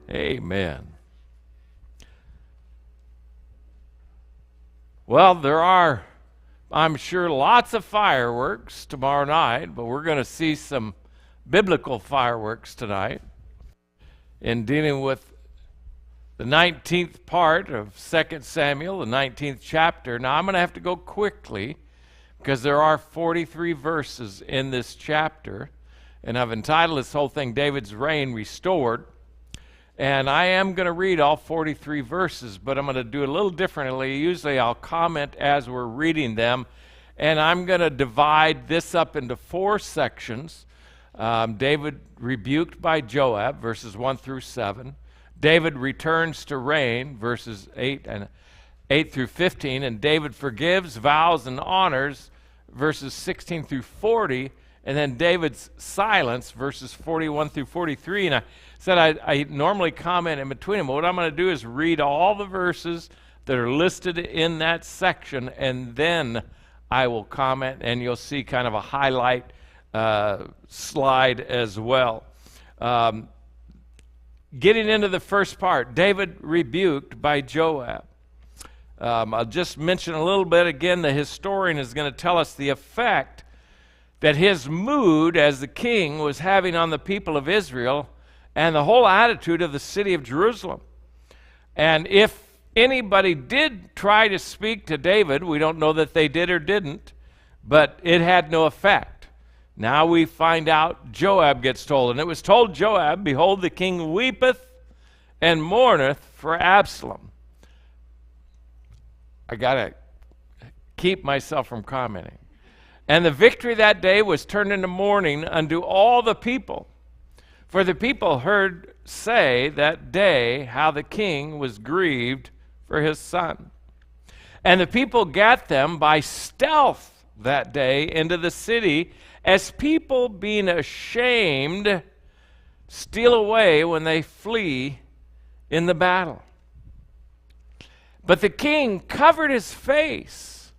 Amen. Well, there are, I'm sure, lots of fireworks tomorrow night, but we're going to see some biblical fireworks tonight in dealing with the 19th part of 2 Samuel, the 19th chapter. Now, I'm going to have to go quickly because there are 43 verses in this chapter, and I've entitled this whole thing, David's Reign Restored. And I am going to read all 43 verses, but I'm going to do it a little differently. Usually I'll comment as we're reading them, and I'm going to divide this up into 4 sections. David rebuked by Joab, verses 1 through 7. David returns to reign, verses 8 through 15. And David forgives, vows, and honors, verses 16 through 40. And then David's silence, verses 41 through 43. And I said I normally comment in between them, but what I'm going to do is read all the verses that are listed in that section, and then I will comment, and you'll see kind of a highlight slide as well. Getting into the first part, David rebuked by Joab. I'll just mention a little bit again. The historian is going to tell us the effect that his mood as the king was having on the people of Israel and the whole attitude of the city of Jerusalem. And if anybody did try to speak to David, we don't know that they did or didn't, but it had no effect. Now we find out Joab gets told, and it was told Joab, "Behold, the king weepeth and mourneth for Absalom." I got to keep myself from commenting. "And the victory that day was turned into mourning unto all the people. For the people heard say that day how the king was grieved for his son. And the people gat them by stealth that day into the city, as people being ashamed steal away when they flee in the battle. But the king covered his face,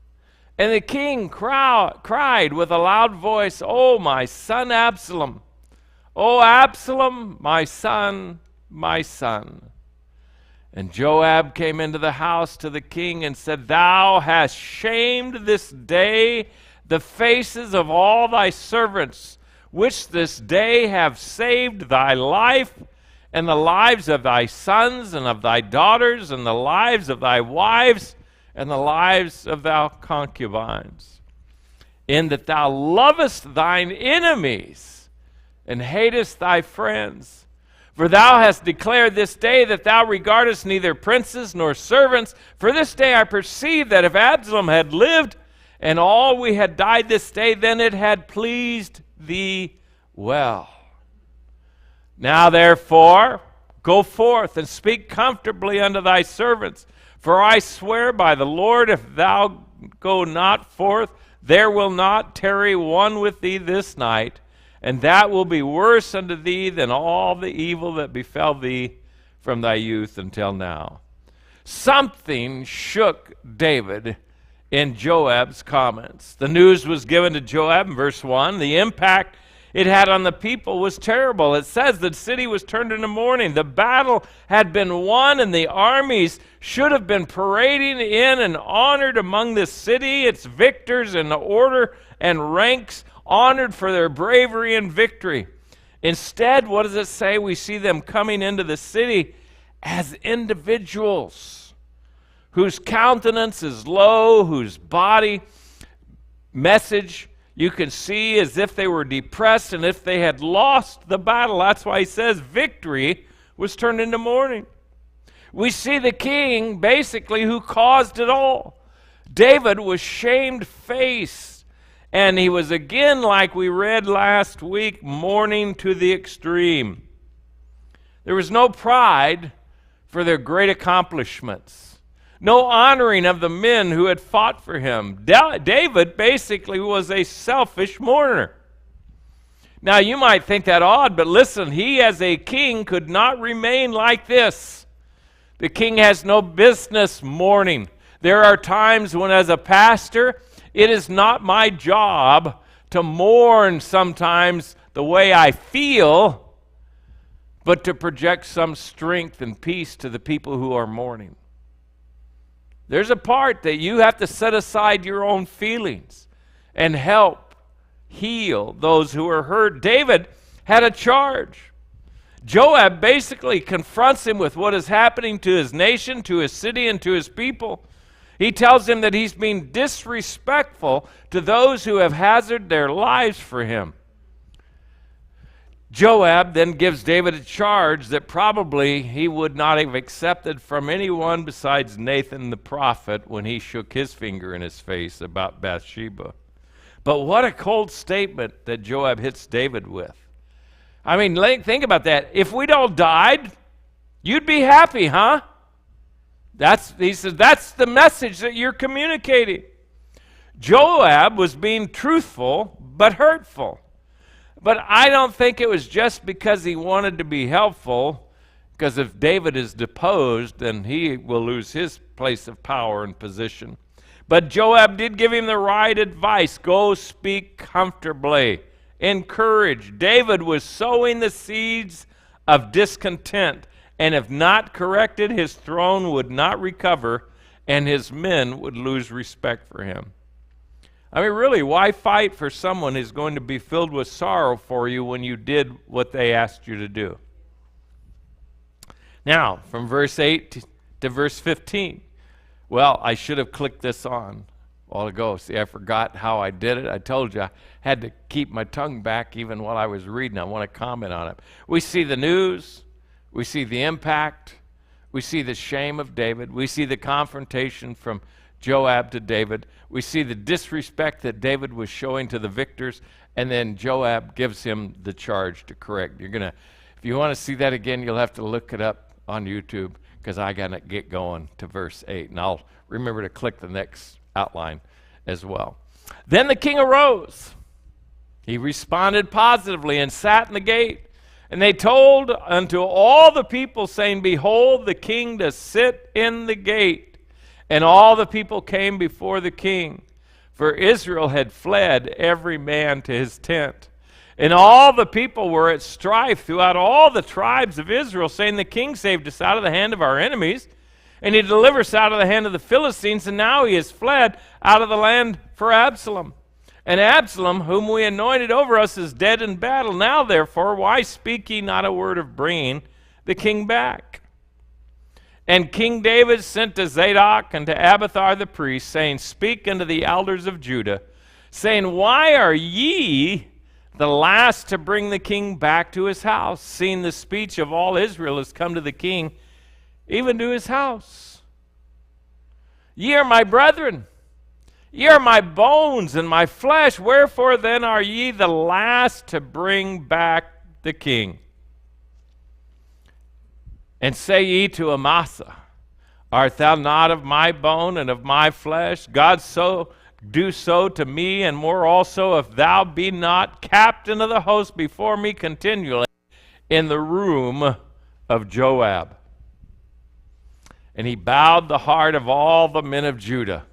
and the king cried with a loud voice, O my son Absalom! O Absalom, my son, my son. And Joab came into the house to the king and said, Thou hast shamed this day the faces of all thy servants, which this day have saved thy life, and the lives of thy sons and of thy daughters, and the lives of thy wives, and the lives of thy concubines, in that thou lovest thine enemies, and hatest thy friends. For thou hast declared this day that thou regardest neither princes nor servants. For this day I perceive that if Absalom had lived, and all we had died this day, then it had pleased thee well. Now therefore, go forth and speak comfortably unto thy servants. For I swear by the Lord, if thou go not forth, there will not tarry one with thee this night, and that will be worse unto thee than all the evil that befell thee from thy youth until now. Something shook David in Joab's comments. The news was given to Joab in verse 1. The impact it had on the people was terrible. It says the city was turned into mourning. The battle had been won, and the armies should have been parading in and honored among the city, its victors in order and ranks, honored for their bravery and victory. Instead, what does it say? We see them coming into the city as individuals whose countenance is low, whose body message you can see as if they were depressed and if they had lost the battle. That's why he says victory was turned into mourning. We see the king basically who caused it all. David was shamefaced. And he was again, like we read last week, mourning to the extreme. There was no pride for their great accomplishments. No honoring of the men who had fought for him. David basically was a selfish mourner. Now you might think that odd, but listen, he as a king could not remain like this. The king has no business mourning. There are times when as a pastor, it is not my job to mourn sometimes the way I feel, but to project some strength and peace to the people who are mourning. There's a part that you have to set aside your own feelings and help heal those who are hurt. David had a charge. Joab basically confronts him with what is happening to his nation, to his city, and to his people. He tells him that he's being disrespectful to those who have hazarded their lives for him. Joab then gives David a charge that probably he would not have accepted from anyone besides Nathan the prophet when he shook his finger in his face about Bathsheba. But what a cold statement that Joab hits David with. I mean, think about that. If we'd all died, you'd be happy, huh? He says, that's the message that you're communicating. Joab was being truthful but hurtful. But I don't think it was just because he wanted to be helpful, because if David is deposed, then he will lose his place of power and position. But Joab did give him the right advice. Go speak comfortably. Encourage. David was sowing the seeds of discontent, and if not corrected, his throne would not recover, and his men would lose respect for him. I mean, really, why fight for someone who's going to be filled with sorrow for you when you did what they asked you to do? Now, from verse 8 to verse 15. Well, I should have clicked this on a while ago. See, I forgot how I did it. I told you I had to keep my tongue back even while I was reading. I want to comment on it. We see the news. We see the impact. We see the shame of David. We see the confrontation from Joab to David. We see the disrespect that David was showing to the victors, and then Joab gives him the charge to correct. If you want to see that again, you'll have to look it up on YouTube, because I got to get going to verse 8, and I'll remember to click the next outline as well. Then the king arose. He responded positively and sat in the gate. And they told unto all the people, saying, Behold, the king does sit in the gate. And all the people came before the king, for Israel had fled every man to his tent. And all the people were at strife throughout all the tribes of Israel, saying, The king saved us out of the hand of our enemies, and he delivered us out of the hand of the Philistines, and now he has fled out of the land for Absalom. And Absalom, whom we anointed over us, is dead in battle. Now, therefore, why speak ye not a word of bringing the king back? And King David sent to Zadok and to Abiathar the priest, saying, Speak unto the elders of Judah, saying, Why are ye the last to bring the king back to his house, seeing the speech of all Israel has come to the king, even to his house? Ye are my brethren, ye are my bones and my flesh. Wherefore then are ye the last to bring back the king? And say ye to Amasa, Art thou not of my bone and of my flesh? God so do so to me, and more also, if thou be not captain of the host before me continually in the room of Joab. And he bowed the heart of all the men of Judah,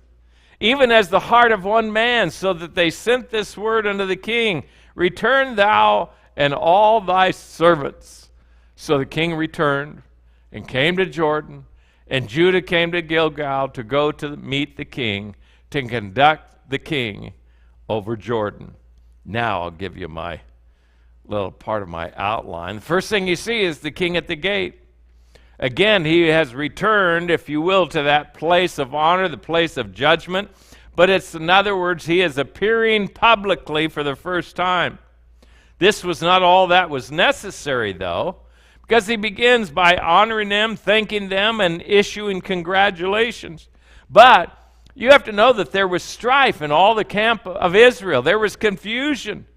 even as the heart of one man, so that they sent this word unto the king, Return thou and all thy servants. So the king returned and came to Jordan, and Judah came to Gilgal to go to meet the king, to conduct the king over Jordan. Now I'll give you my little part of my outline. The first thing you see is the king at the gate. Again, he has returned, if you will, to that place of honor, the place of judgment. But it's, in other words, he is appearing publicly for the first time. This was not all that was necessary, though, because he begins by honoring them, thanking them, and issuing congratulations. But you have to know that there was strife in all the camp of Israel. There was confusion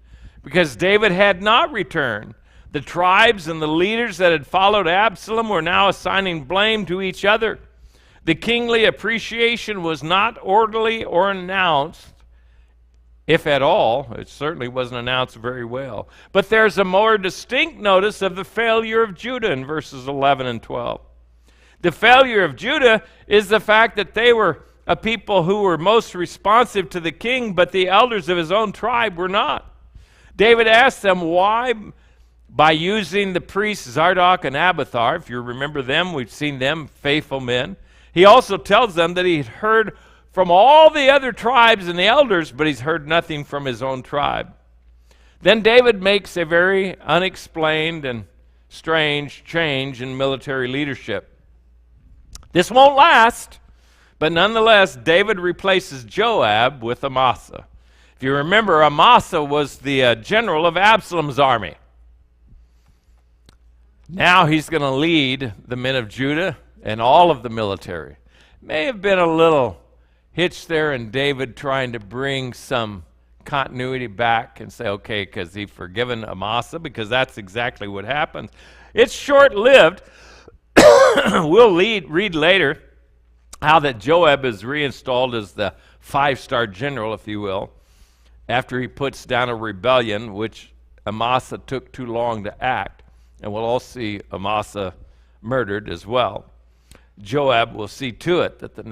because David had not returned. The tribes and the leaders that had followed Absalom were now assigning blame to each other. The kingly appreciation was not orderly or announced, if at all. It certainly wasn't announced very well. But there's a more distinct notice of the failure of Judah in verses 11 and 12. The failure of Judah is the fact that they were a people who were most responsive to the king, but the elders of his own tribe were not. David asked them, why by using the priests Zadok and Abiathar. If you remember them, we've seen them, faithful men. He also tells them that he'd heard from all the other tribes and the elders, but he's heard nothing from his own tribe. Then David makes a very unexplained and strange change in military leadership. This won't last, but nonetheless, David replaces Joab with Amasa. If you remember, Amasa was the general of Absalom's army. Now he's going to lead the men of Judah and all of the military. May have been a little hitch there in David trying to bring some continuity back and say, okay, because he forgiven Amasa, because that's exactly what happens. It's short-lived. We'll read later how that Joab is reinstalled as the 5-star general, if you will, after he puts down a rebellion, which Amasa took too long to act. And we'll all see Amasa murdered as well. Joab will see to it that in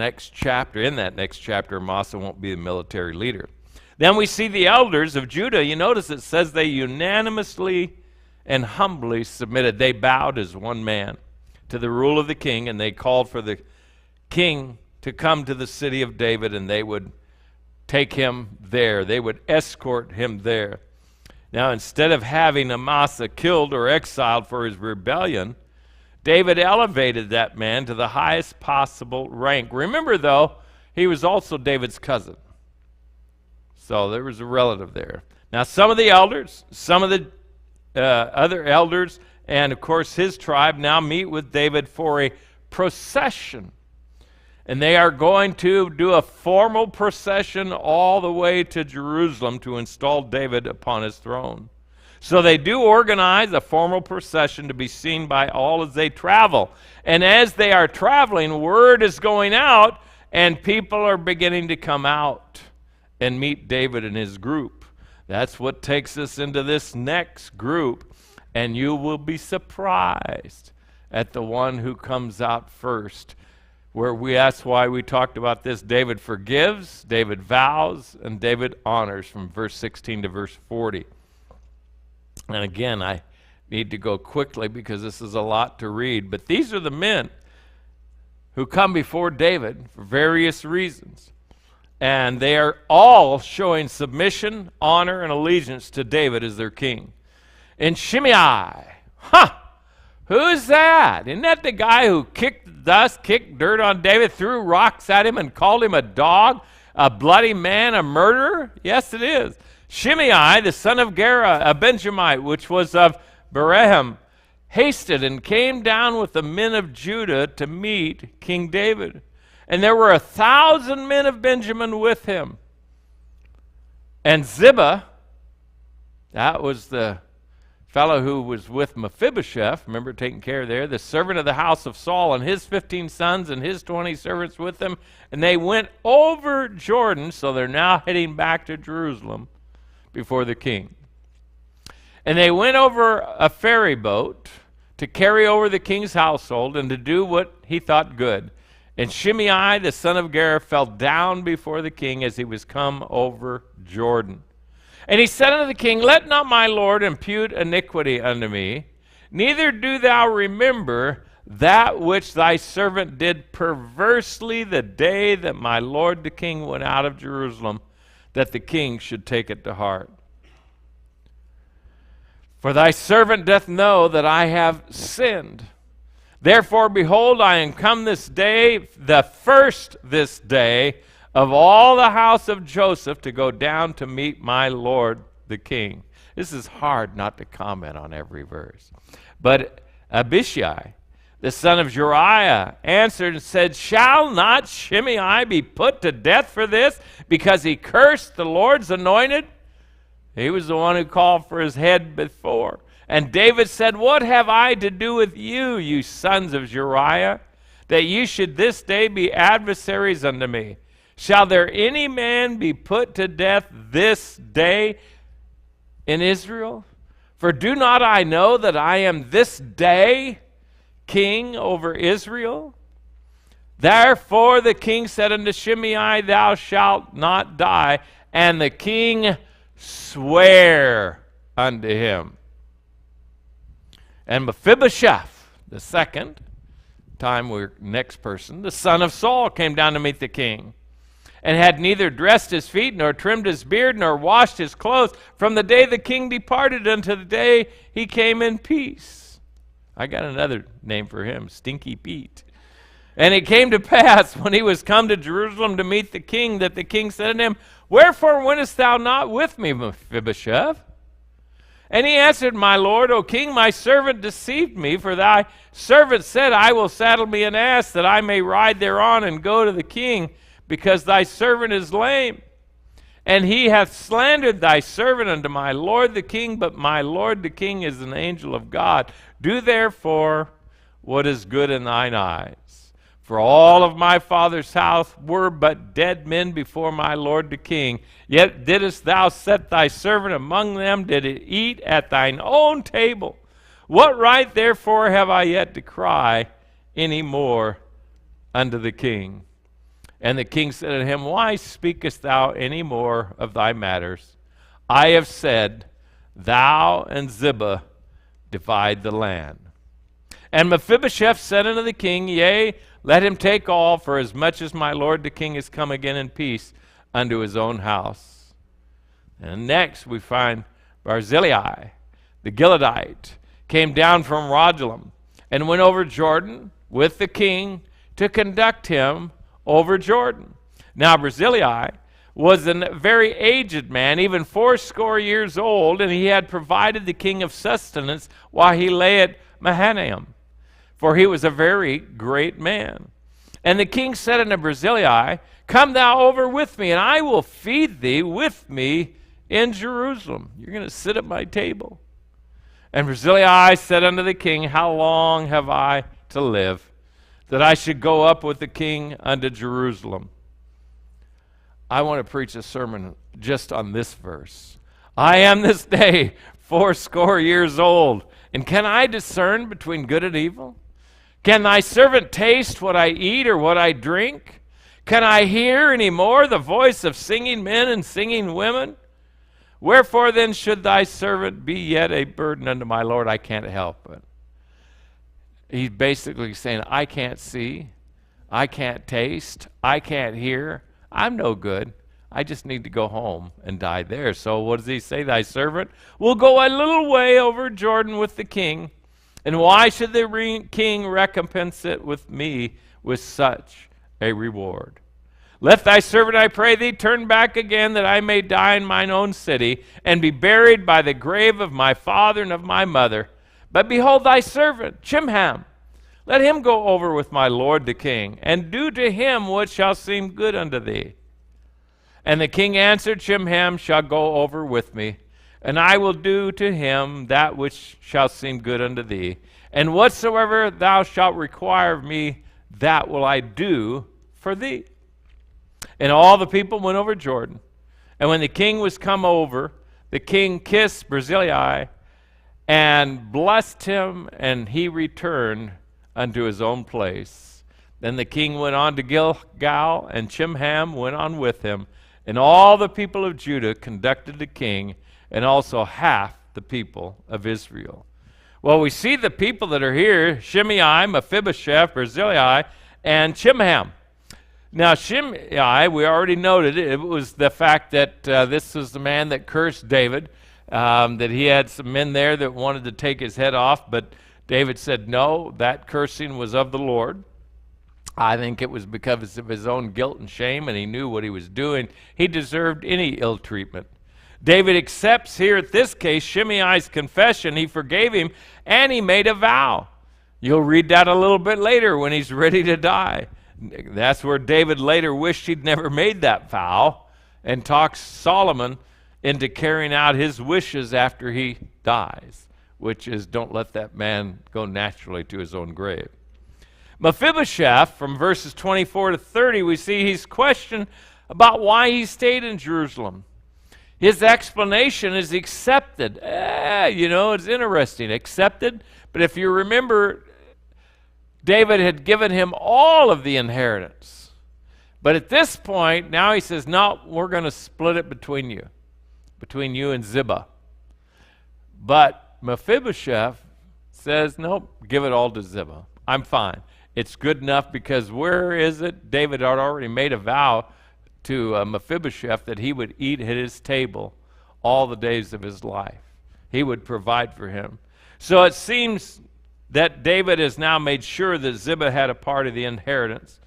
that next chapter, Amasa won't be the military leader. Then we see the elders of Judah. You notice it says they unanimously and humbly submitted. They bowed as one man to the rule of the king, and they called for the king to come to the city of David, and they would take him there. They would escort him there. Now, instead of having Amasa killed or exiled for his rebellion, David elevated that man to the highest possible rank. Remember, though, he was also David's cousin. So there was a relative there. Now, some of the elders, some of the other elders, and of course his tribe now meet with David for a procession. And they are going to do a formal procession all the way to Jerusalem to install David upon his throne. So they do organize a formal procession to be seen by all as they travel. And as they are traveling, word is going out, and people are beginning to come out and meet David and his group. That's what takes us into this next group. And you will be surprised at the one who comes out first. That's why we talked about this. David forgives, David vows, and David honors from verse 16 to verse 40. And again, I need to go quickly because this is a lot to read. But these are the men who come before David for various reasons. And they are all showing submission, honor, and allegiance to David as their king. And Shimei, who's that? Isn't that the guy who kicked dust, kicked dirt on David, threw rocks at him, and called him a dog, a bloody man, a murderer? Yes, it is. Shimei, the son of Gera, a Benjamite, which was of Bethlehem, hasted and came down with the men of Judah to meet King David. And there were 1,000 men of Benjamin with him. And Ziba, that was the fellow who was with Mephibosheth, remember, taking care of there, the servant of the house of Saul, and his 15 sons and his 20 servants with them. And they went over Jordan, so they're now heading back to Jerusalem before the king. And they went over a ferry boat to carry over the king's household and to do what he thought good. And Shimei, the son of Gera, fell down before the king as he was come over Jordan. And he said unto the king, Let not my lord impute iniquity unto me, neither do thou remember that which thy servant did perversely the day that my lord the king went out of Jerusalem, that the king should take it to heart. For thy servant doth know that I have sinned. Therefore, behold, I am come this day, the first this day, of all the house of Joseph, to go down to meet my lord the king. This is hard not to comment on every verse. But Abishai, the son of Zeruiah, answered and said, Shall not Shimei be put to death for this, because he cursed the Lord's anointed? He was the one who called for his head before. And David said, What have I to do with you, you sons of Zeruiah, that you should this day be adversaries unto me? Shall there any man be put to death this day in Israel? For do not I know that I am this day king over Israel? Therefore the king said unto Shimei, Thou shalt not die. And the king sware unto him. And Mephibosheth, the second time we're next person, the son of Saul, came down to meet the king, and had neither dressed his feet, nor trimmed his beard, nor washed his clothes, from the day the king departed unto the day he came in peace. I got another name for him, Stinky Pete. And it came to pass, when he was come to Jerusalem to meet the king, that the king said unto him, Wherefore wentest thou not with me, Mephibosheth? And he answered, My lord, O king, my servant deceived me, for thy servant said, I will saddle me an ass, that I may ride thereon and go to the king, because thy servant is lame. And he hath slandered thy servant unto my lord the king, but my lord the king is an angel of God. Do therefore what is good in thine eyes. For all of my father's house were but dead men before my lord the king. Yet didst thou set thy servant among them, did it eat at thine own table. What right therefore have I yet to cry any more unto the king? And the king said unto him, Why speakest thou any more of thy matters? I have said, Thou and Ziba divide the land. And Mephibosheth said unto the king, Yea, let him take all, for as much as my lord the king is come again in peace unto his own house. And next we find Barzillai, the Gileadite, came down from Rogelim, and went over Jordan with the king to conduct him over Jordan. Now Barzillai was a very aged man, even 80 years old, and he had provided the king of sustenance while he lay at Mahanaim, for he was a very great man. And the king said unto Barzillai, Come thou over with me, and I will feed thee with me in Jerusalem. You're going to sit at my table. And Barzillai said unto the king, How long have I to live, that I should go up with the king unto Jerusalem? I want to preach a sermon just on this verse. I am this day 80 years old, and can I discern between good and evil? Can thy servant taste what I eat or what I drink? Can I hear any more the voice of singing men and singing women? Wherefore then should thy servant be yet a burden unto my Lord? I can't help it. He's basically saying, I can't see, I can't taste, I can't hear. I'm no good. I just need to go home and die there. So what does he say? Thy servant will go a little way over Jordan with the king. And why should the king recompense it with me with such a reward? Let thy servant, I pray thee, turn back again, that I may die in mine own city, and be buried by the grave of my father and of my mother. But behold thy servant, Chimham, let him go over with my lord the king, and do to him what shall seem good unto thee. And the king answered, Chimham shall go over with me, and I will do to him that which shall seem good unto thee. And whatsoever thou shalt require of me, that will I do for thee. And all the people went over Jordan. And when the king was come over, the king kissed Barzillai and blessed him, and he returned unto his own place. Then the king went on to Gilgal, and Chimham went on with him. And all the people of Judah conducted the king, and also half the people of Israel. Well, we see the people that are here, Shimei, Mephibosheth, Barzillai, and Chimham. Now, Shimei, we already noted, it was the fact that this was the man that cursed David, that he had some men there that wanted to take his head off, but David said, no, that cursing was of the Lord. I think it was because of his own guilt and shame, and he knew what he was doing. He deserved any ill treatment. David accepts here at this case Shimei's confession. He forgave him, and he made a vow. You'll read that a little bit later when he's ready to die. That's where David later wished he'd never made that vow, and talks Solomon into carrying out his wishes after he dies, which is don't let that man go naturally to his own grave. Mephibosheth, from verses 24 to 30, we see he's questioned about why he stayed in Jerusalem. His explanation is accepted. It's interesting, accepted. But if you remember, David had given him all of the inheritance. But at this point, now he says, no, we're going to split it between you and Ziba. But Mephibosheth says, nope, give it all to Ziba. I'm fine. It's good enough because where is it? David had already made a vow to Mephibosheth that he would eat at his table all the days of his life. He would provide for him. So it seems that David has now made sure that Ziba had a part of the inheritance.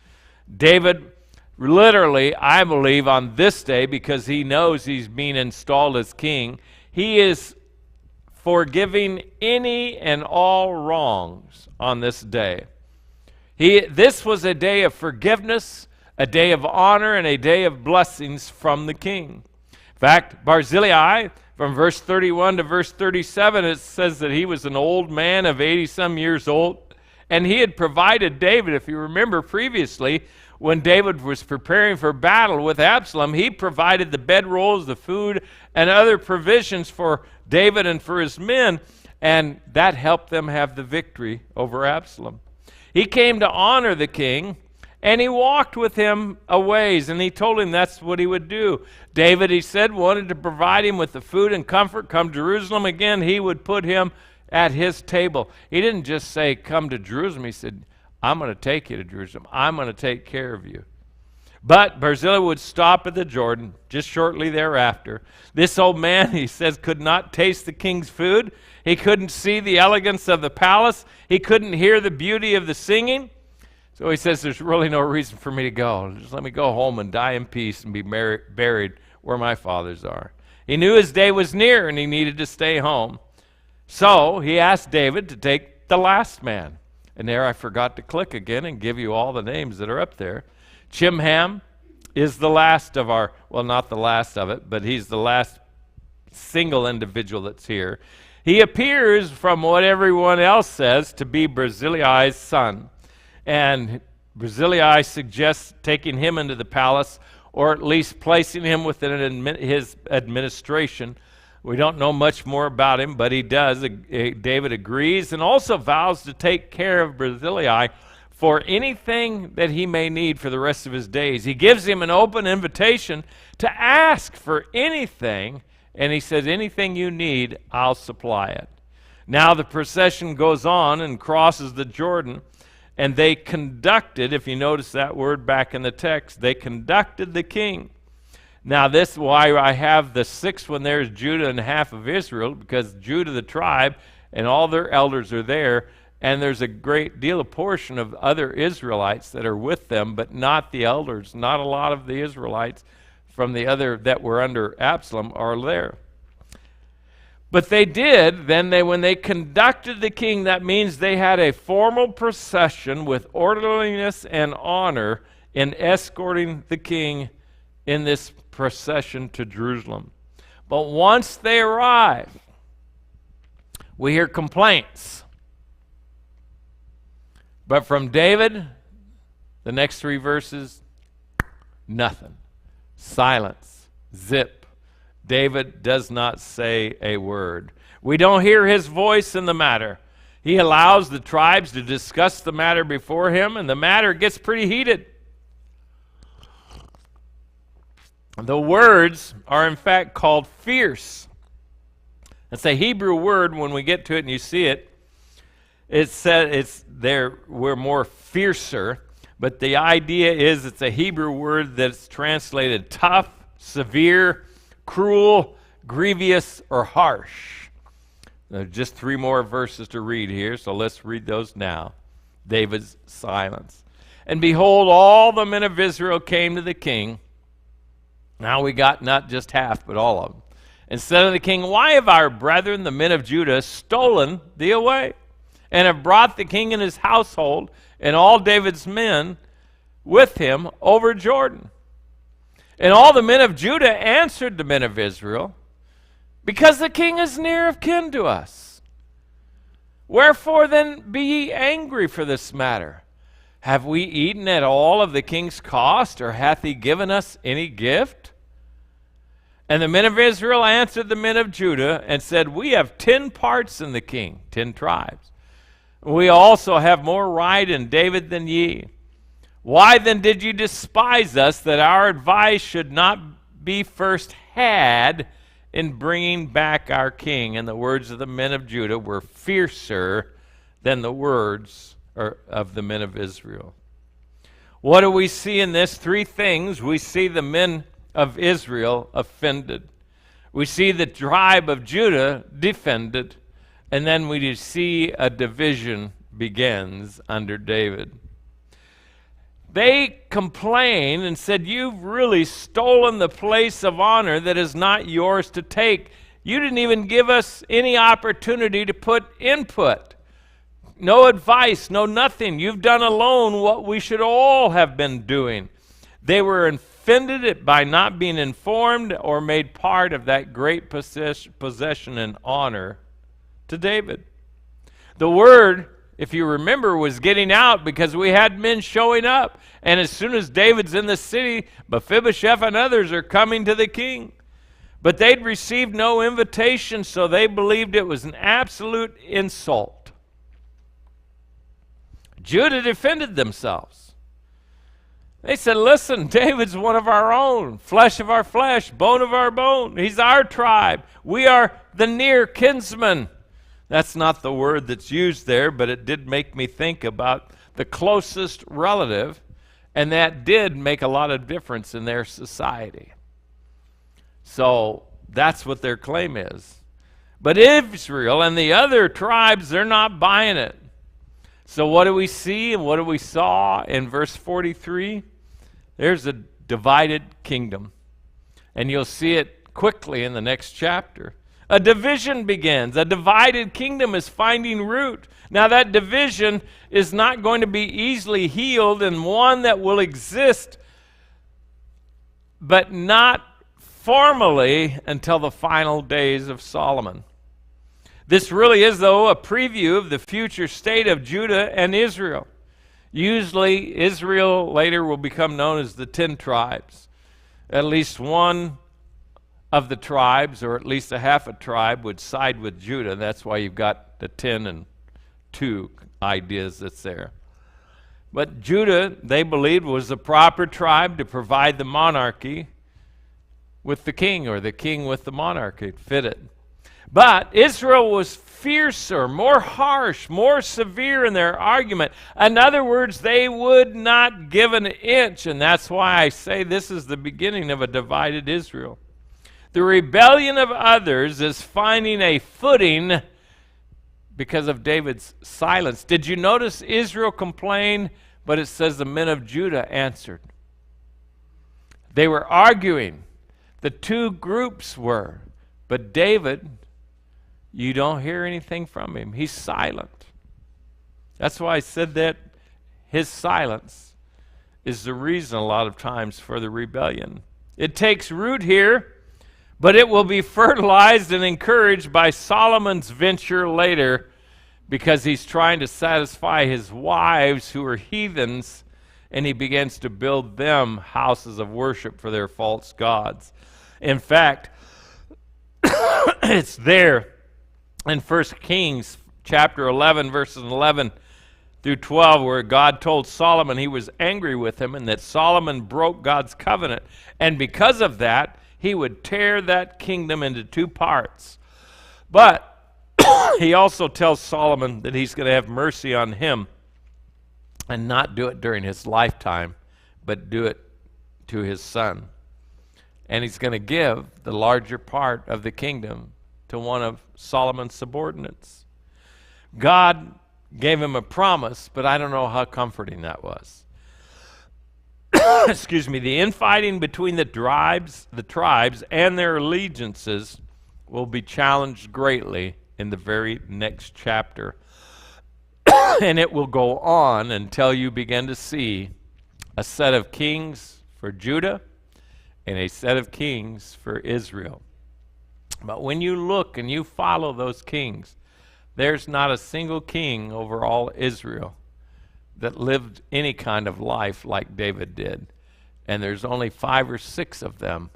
David literally, I believe, on this day, because he knows he's being installed as king, he is forgiving any and all wrongs on this day. This was a day of forgiveness, a day of honor, and a day of blessings from the king. In fact, Barzillai, from verse 31 to verse 37, it says that he was an old man of 80-some years old, and he had provided David, if you remember previously, when David was preparing for battle with Absalom, he provided the bedrolls, the food, and other provisions for David and for his men, and that helped them have the victory over Absalom. He came to honor the king, and he walked with him a ways, and he told him that's what he would do. David, he said, wanted to provide him with the food and comfort. Come Jerusalem again, he would put him at his table. He didn't just say, come to Jerusalem. He said, I'm going to take you to Jerusalem. I'm going to take care of you. But Barzillai would stop at the Jordan just shortly thereafter. This old man, he says, could not taste the king's food. He couldn't see the elegance of the palace. He couldn't hear the beauty of the singing. So he says, there's really no reason for me to go. Just let me go home and die in peace and be buried where my fathers are. He knew his day was near and he needed to stay home. So he asked David to take the last man. And there I forgot to click again and give you all the names that are up there. Chimham is the last of our, well, not the last of it, but he's the last single individual that's here. He appears, from what everyone else says, to be Barzillai's son. And Barzillai suggests taking him into the palace, or at least placing him within his administration. We don't know much more about him, but he does. David agrees and also vows to take care of Barzillai for anything that he may need for the rest of his days. He gives him an open invitation to ask for anything, and he says, anything you need, I'll supply it. Now the procession goes on and crosses the Jordan, and they conducted, if you notice that word back in the text, they conducted the king. Now this is why I have the sixth one there is Judah and half of Israel, because Judah the tribe and all their elders are there, and there's a great deal of portion of other Israelites that are with them, but not the elders. Not a lot of the Israelites from the other that were under Absalom are there. But they did, when they conducted the king, that means they had a formal procession with orderliness and honor in escorting the king in this procession to Jerusalem. But once they arrive, we hear complaints. But from David, the next three verses, nothing. Silence. Zip. David does not say a word. We don't hear his voice in the matter. He allows the tribes to discuss the matter before him, and the matter gets pretty heated. The words are in fact called fierce. It's a Hebrew word. When we get to it and you see it, it said we're more fiercer, but the idea is it's a Hebrew word that's translated tough, severe, cruel, grievous, or harsh. There are just three more verses to read here, so let's read those now. David's silence. And behold, all the men of Israel came to the king. Now we got not just half, but all of them. And said unto the king, why have our brethren, the men of Judah, stolen thee away, and have brought the king and his household and all David's men with him over Jordan? And all the men of Judah answered the men of Israel, because the king is near of kin to us. Wherefore then be ye angry for this matter? Have we eaten at all of the king's cost, or hath he given us any gift? And the men of Israel answered the men of Judah and said, we have 10 parts in the king, 10 tribes. We also have more right in David than ye. Why then did you despise us, that our advice should not be first had in bringing back our king? And the words of the men of Judah were fiercer than the words of the men of Israel. What do we see in this? Three things. We see the men of Israel offended. We see the tribe of Judah defended. And then we see a division begins under David. They complained and said, "You've really stolen the place of honor that is not yours to take. You didn't even give us any opportunity to put input. No advice, no nothing. You've done alone what we should all have been doing." They were offended by not being informed or made part of that great possession and honor to David. The word, if you remember, was getting out because we had men showing up. And as soon as David's in the city, Mephibosheth and others are coming to the king. But they'd received no invitation, so they believed it was an absolute insult. Judah defended themselves. They said, "Listen, David's one of our own, flesh of our flesh, bone of our bone. He's our tribe. We are the near kinsman." That's not the word that's used there, but it did make me think about the closest relative, and that did make a lot of difference in their society. So that's what their claim is. But Israel and the other tribes, they're not buying it. So what do we see and what do we saw in verse 43? There's a divided kingdom. And you'll see it quickly in the next chapter. A division begins. A divided kingdom is finding root. Now that division is not going to be easily healed, and one that will exist, but not formally until the final days of Solomon. This really is, though, a preview of the future state of Judah and Israel. Usually, Israel later will become known as the 10 tribes. At least one of the tribes, or at least a half a tribe, would side with Judah. That's why you've got the 10 and 2 ideas that's there. But Judah, they believed, was the proper tribe to provide the monarchy with the king, or the king with the monarchy. It fitted. But Israel was fiercer, more harsh, more severe in their argument. In other words, they would not give an inch, and that's why I say this is the beginning of a divided Israel. The rebellion of others is finding a footing because of David's silence. Did you notice Israel complained, but it says the men of Judah answered? They were arguing. The two groups were. But David, you don't hear anything from him. He's silent. That's why I said that his silence is the reason a lot of times for the rebellion. It takes root here, but it will be fertilized and encouraged by Solomon's venture later, because he's trying to satisfy his wives who are heathens, and he begins to build them houses of worship for their false gods. In fact, it's there in 1 Kings chapter 11, verses 11 through 12, where God told Solomon he was angry with him and that Solomon broke God's covenant. And because of that, he would tear that kingdom into 2 parts. But he also tells Solomon that he's going to have mercy on him and not do it during his lifetime, but do it to his son. And he's going to give the larger part of the kingdom to one of Solomon's subordinates. God gave him a promise, but I don't know how comforting that was. Excuse me. The infighting between the tribes and their allegiances will be challenged greatly in the very next chapter. And it will go on until you begin to see a set of kings for Judah and a set of kings for Israel. But when you look and you follow those kings, there's not a single king over all Israel that lived any kind of life like David did. And there's only 5 or 6 of them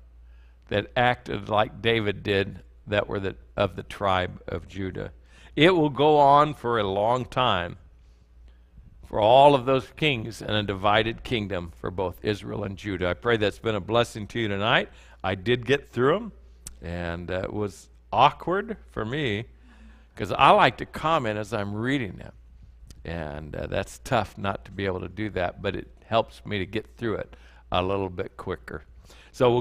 that acted like David did, that were of the tribe of Judah. It will go on for a long time for all of those kings in a divided kingdom for both Israel and Judah. I pray that's been a blessing to you tonight. I did get through them, and it was awkward for me because I like to comment as I'm reading them. And that's tough not to be able to do that, but it helps me to get through it a little bit quicker. So we'll